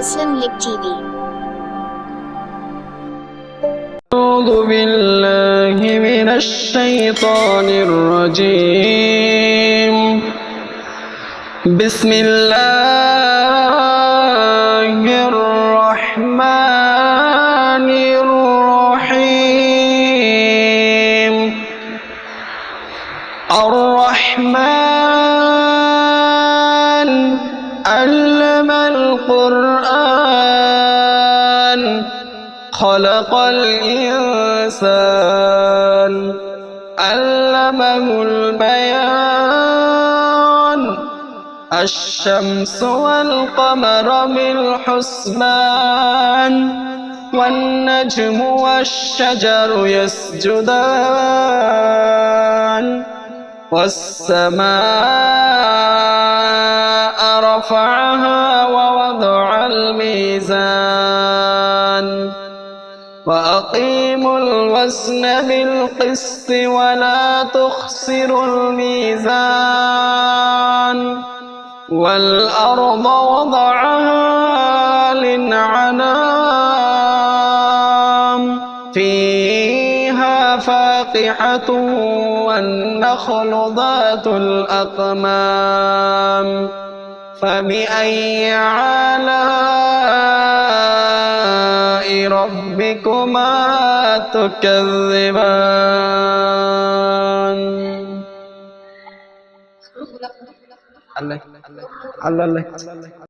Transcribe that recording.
Muslim Lit TV. أعوذ بالله من الشيطان الرجيم. بسم الله الرحمن الرحيم. الرحمن علم القرآن خلق الإنسان علمه البيان. الشمس والقمر بالحسبان والنجم والشجر يسجدان. والسماء رفعها ووضع الميزان وأقيموا الوزن بالقسط ولا تخسروا الميزان. والأرض وضعها للأنعام فيها فاكهة والنخل ذات الأكمام فبأي آلاء ربكما تكذبان. الله الله الله.